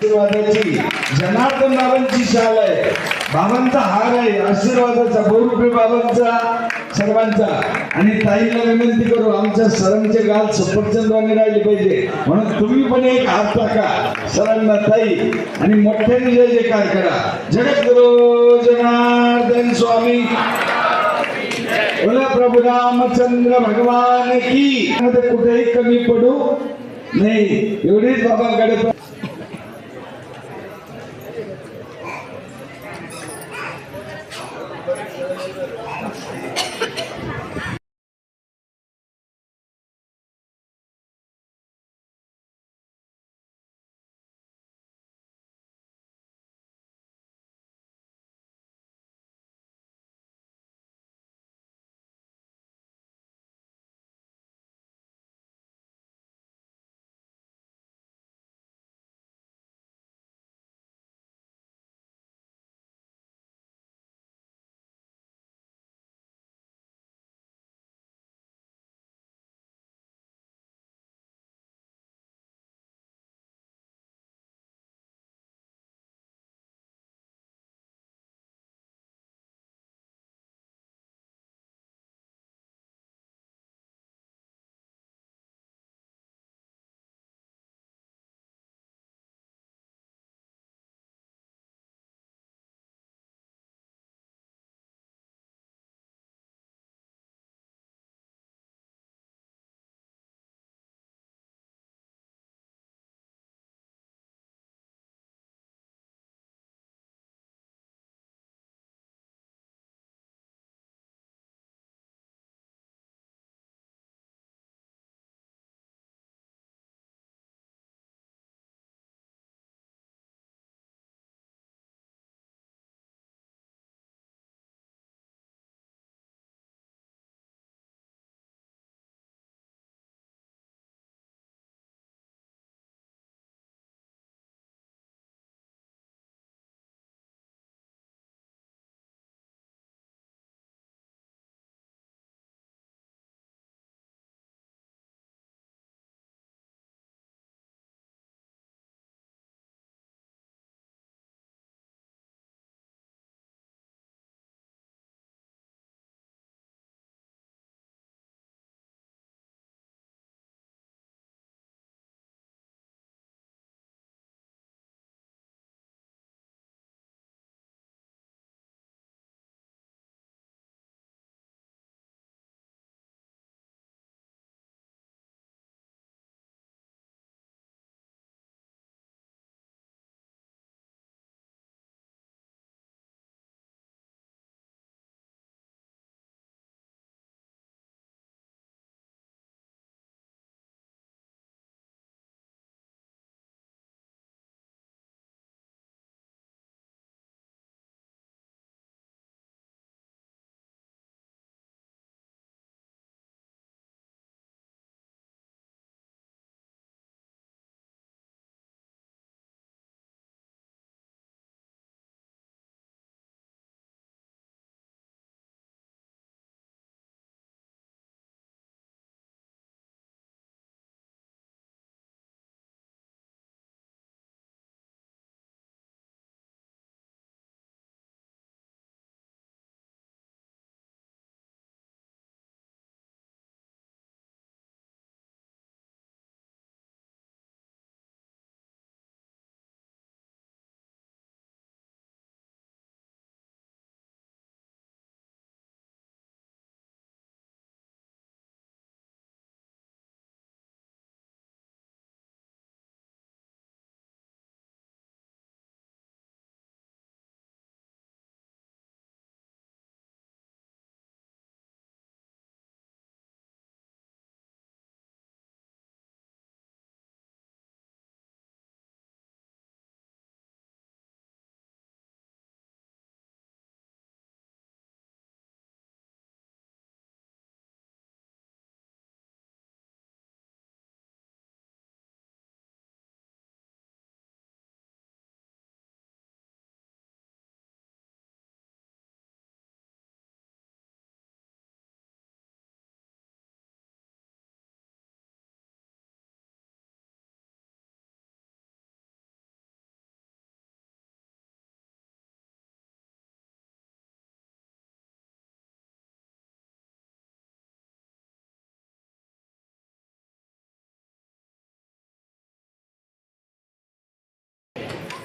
आशीर्वादाची जनार्दन बाबांची शाल आहे, बाबांचा हार आहे आशीर्वादाचा, बहुरूपी बाबांचा सर्वांचा. आणि ताईला विनंती करू, आमच्या सरांचे गाल सफरचंदाने राहिले पाहिजे म्हणून तुम्ही पण एक हात टाका सरांना ताई आणि मोठ्याने जय जयकार करा. जगद्गुरु जनार्दन स्वामी बोला, प्रभू रामचंद्र भगवान की. कुठेही कमी पडू नाही एवढीच बाबांकडे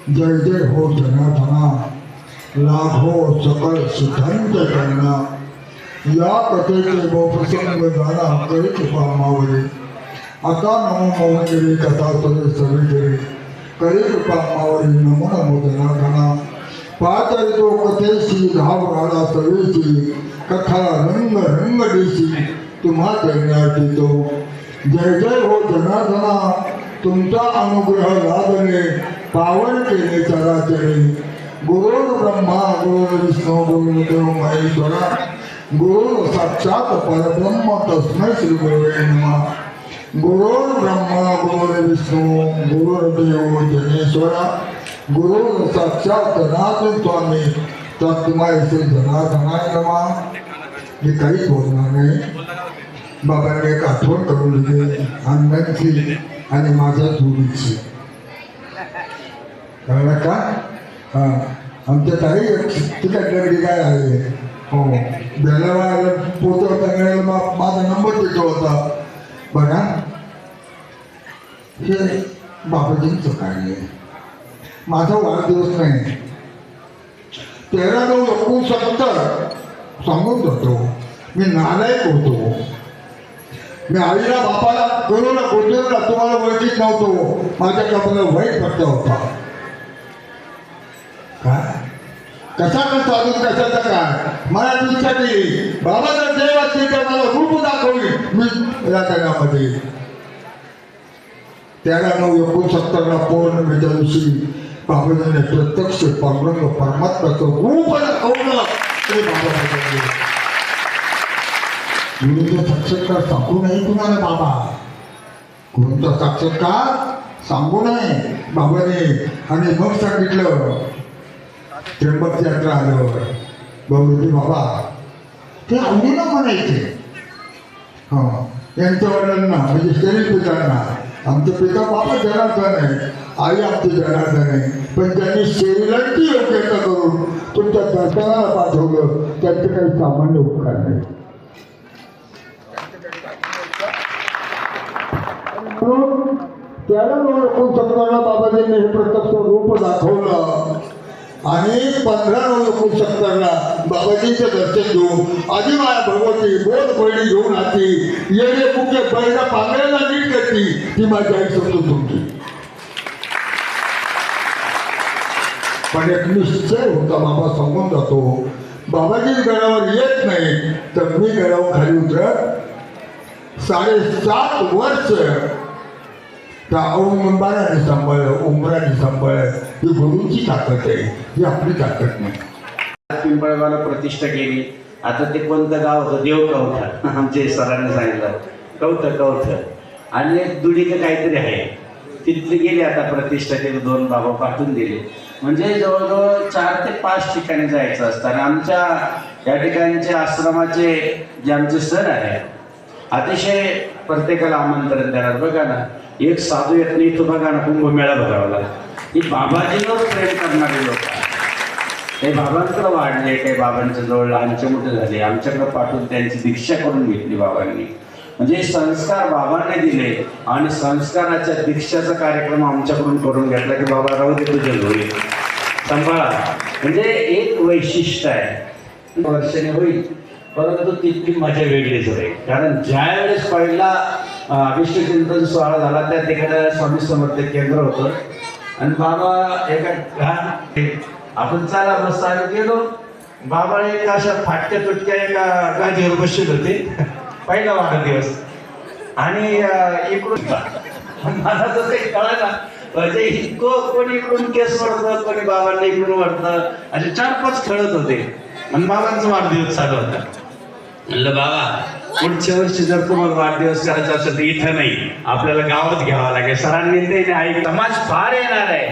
जय जय हो जनार्दना, लाभो सकल सिद्धांत गणना. या कथेचे बहुप्रसंग झाला करी कृपा मावळे. आता नमो मौनगिरी कथा सवे सविगिरी करी कृपा मावळे. नमो नमो जनार्दना. पातळी तो कथेशी धाव घाला सवेची कथा रंग रंग देशी तुम्हा देण्यात येतो. जय जय हो जनार्दना. तुमचा अनुग्रह लाभने पावन केले चराचरे. गुरुर् ब्रह्मा गुरुर्विष्णू गुरुर्देव महेश्वरा. गुरु साक्षात परब्रह्म तस्मै श्री गुरुवे नमः. गुरुर् ब्रह्मा गुरुर्विष्णू गुरुर्देव जनेश्वरा. गुरु साक्षात नाथ स्वामी तस्मै श्री जनार्दनाय नमः. मी काही बोलणार नाही. बाबांनी एक आठवण करून दिली अण्णांची आणि माझ्या जोडीची. कळलं का? हां, आमच्या काही तिकट गडी काय आहे. हो, बेलावाला पोचवता मिळायला माझा नंबर तिथं होता. बघा, हे बाबाजींचं कार्य आहे. माझा वाढदिवस नाही. 13/9/69 सांगून जातो. मी नालायक होतो. मी आईला बापाला करोना गोष्टीला तुम्हाला ओळखीत नव्हतो. माझ्या कपाला वाईट पट्टा होता. काय कशाचा साधून कशाचा काय मला इच्छा केली. बाबाचा देव असतील तर मला रूप दाखवली. मी राजकारणामध्ये 13/9/69 पौर्णिमेच्या दिवशी बाबाजीने प्रत्यक्ष पांडुरंग परमात्म्याचं रूप दाखवलं. ते बाबा साक्षात्कार सांगू नये कुणाला. बाबा कोणता साक्षात्कार सांगू नये बाबाने. आणि मग सांगितलं त्र्यंबक यात्रा आल्यावर बहुरुजी बाबा ते आवडीनं म्हणायचे. हां, यांच्या वडिलांना म्हणजे शरीर पितांना आमचे पिता बाबा जनार्दन आहे, आई आमची जनार्दन आहे. पण त्यांनी शरीराची योग्यता करून तुमच्या दर्शनाला पाठवलं. त्यांचे काही सामान्य उपकार नाही. त्याला 9/69 बाबाजींनी हे प्रत्यक्ष रूप दाखवलं. आणि 15/9/69 बाबाजींचं दर्शन घेऊन आधी माया भगवती बोध बळी घेऊन आती येणे मुख्य बैला पांगऱ्याला नीट करती. ती माझी आई समजून तुमची. पण एक निश्चय होता. बाबा सांगून जातो बाबाजी गडावर येत नाही तर मी गडावर खाली उतरत. 7.5 वर्ष त्या औंबाराने सांभाळलं, उंबराने सांभाळलं. ही गुरुची ताकद आहे, ही आपली ताकद नाही. पिंपळगावला प्रतिष्ठा केली. आता ते कोणतं गाव होतं? देवकवठा. आमचे सरांनी सांगितलं कवठ आणि एक दुडीचं काहीतरी आहे. तिथले गेले आता प्रतिष्ठा केली. 2 बाबा पाठवून दिले. म्हणजे जवळजवळ 4 ते 5 ठिकाणी जायचं असतं. आणि आमच्या या ठिकाणचे आश्रमाचे जे आमचे सर आहेत अतिशय प्रत्येकाला आमंत्रण देणार. बघा ना, एक साधू येत नाही तो बघा ना कुंभमेळा भरावला. ही बाबाजीवर प्रेम करणारे लोक काही बाबांकडे वाढले, काही बाबांच्या जवळ लहानचे मोठे झाले. आमच्याकडे पाठवून त्यांची दीक्षा करून घेतली बाबांनी. म्हणजे संस्कार बाबांनी दिले आणि संस्काराच्या दीक्षाचा कार्यक्रम आमच्याकडून करून घेतला की बाबा राहू दे तुझ्या घरी सांभाळा. म्हणजे एक वैशिष्ट्य आहे. वर्षाने होईल परंतु तितकी मजा वेगळीच होईल. कारण ज्या वेळेस पहिला विश्वचिंतन सोहळा झाला त्या ठिकाणी स्वामी समर्थ केंद्र होतं. आणि बाबा एका आपण चला मस्त आम्ही गेलो. बाबा एक अशा फाटक्या तुटक्या एका गादीवर बसले होते. पहिला वाढदिवस आणि इकडून मला तर काही कळायला म्हणजे इतकं कोणी इकडून केस वाढतं, कोणी बाबांना इकडून वाढतं. असे 4-5 खेळत होते आणि बाबांचा वाढदिवस चालू होता. म्हणलं बाबा पुढच्या वर्षी जर तुम्हाला वाढदिवस करायचा असेल तर इथं नाही, आपल्याला गावात घ्यावं लागेल. सरांनी ते ऐक समाज फार येणार आहे.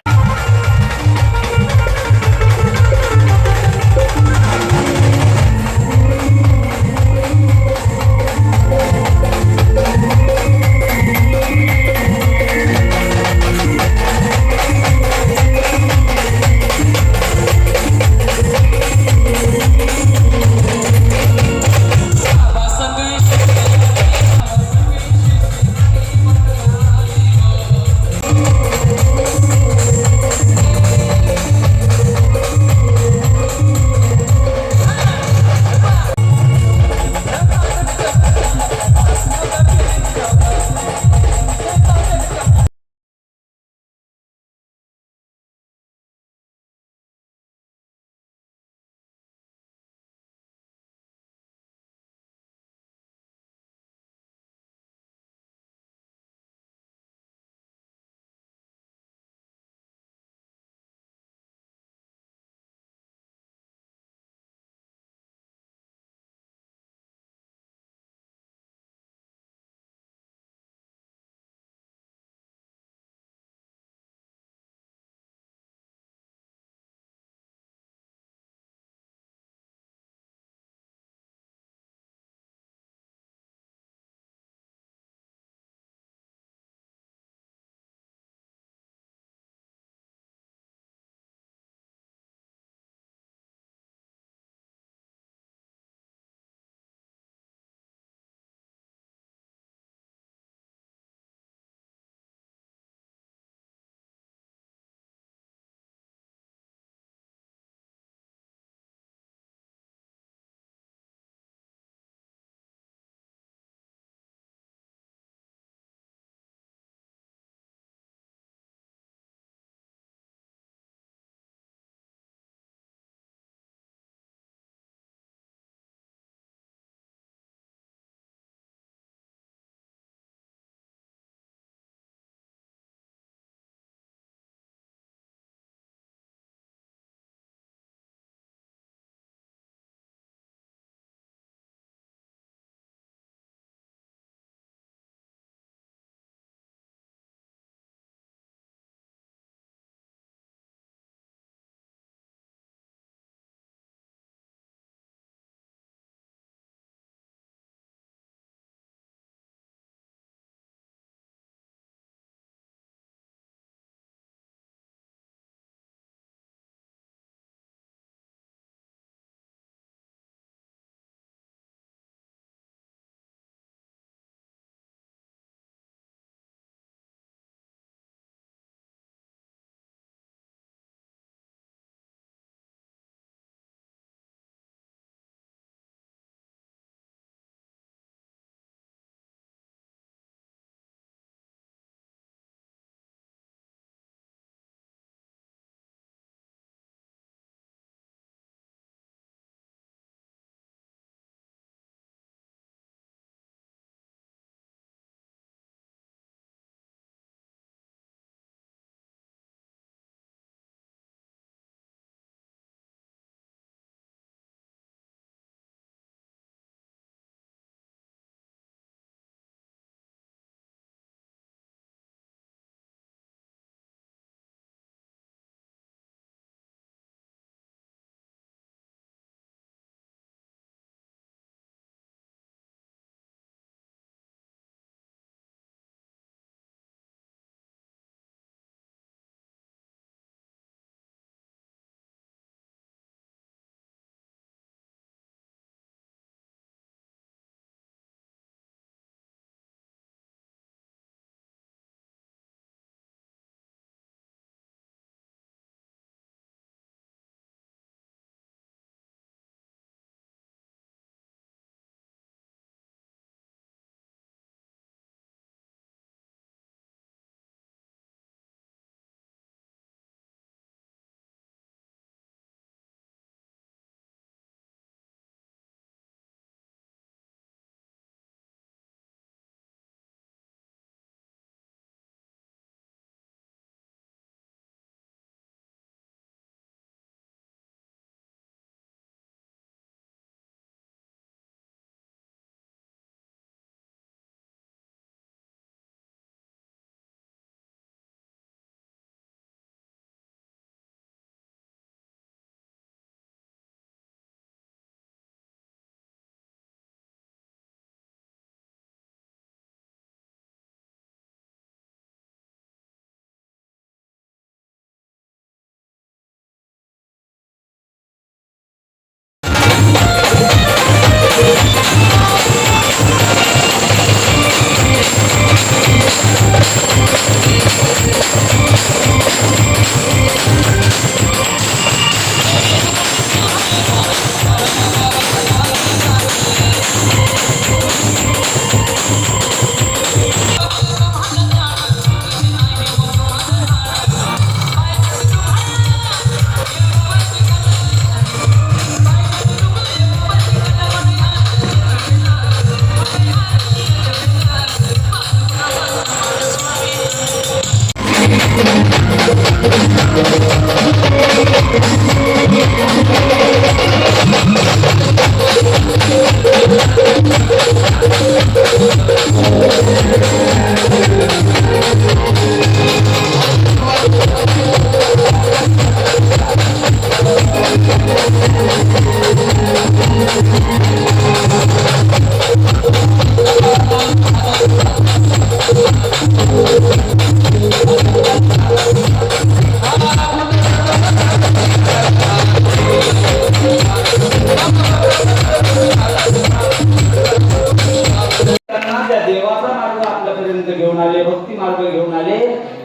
त्यांना त्या देवाचा मार्ग आपल्यापर्यंत घेऊन आले, भक्ती मार्ग घेऊन आले.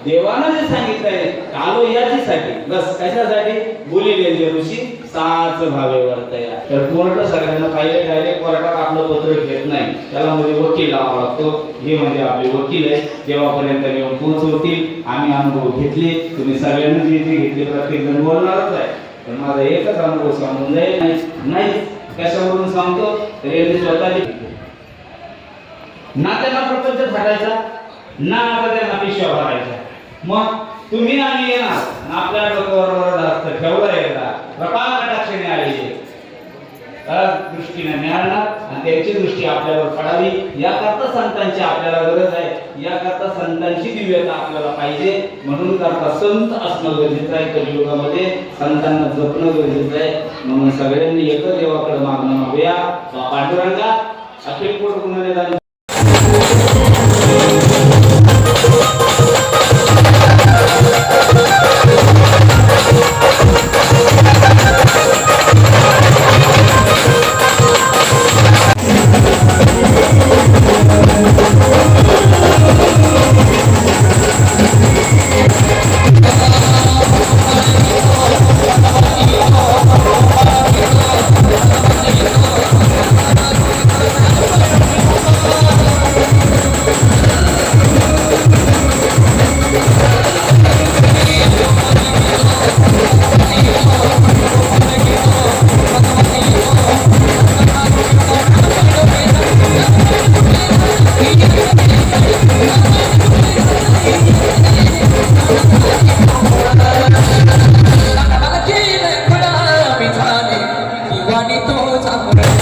देवानं जे सांगितलंय आलो याच्यासाठी, बस कशासाठी? बोलिले ऋषी साच भावे वर्तया. तर कोर्ट सगळ्यांना पाहिजे, डायरेक्ट कोर्टात आपलं पत्र घेत नाही, त्याला मध्ये वकील लावावा लागतो. हे म्हणजे आपले वकील आहे, देवापर्यंत घेऊन पोहोचवतील. आम्ही अनुभव घेतले, तुम्ही सगळ्यांना जे घेतले, प्रत्येक जण बोलणारच आहे. पण माझा एकच अनुभव सांगून जाईल नाही. कशावरून सांगतो? तर यांनी स्वतःची ना त्यांना प्रपंच थाटायचा, ना आता त्यांना पिशव्या भरायच्या. मग तुम्ही आणि येणार आपल्या डोक्यावर जास्त ठेवलं एकदा प्रपाळ कटाक्षाने आलेली दृष्टीने मिळणार आणि त्यांची दृष्टी आपल्यावर पडावी. याकरता संतांची आपल्याला गरज आहे, याकरता संतांची दिव्यता आपल्याला पाहिजे. म्हणून करता संत असणं गरजेचं आहे. कलियुगामध्ये संतांना जपणं गरजेचं आहे. म्हणून सगळ्यांनी एकच देवाकडे मागणं मागूया. पांडुरंगा अखिल कोट गुणनिधान Wanita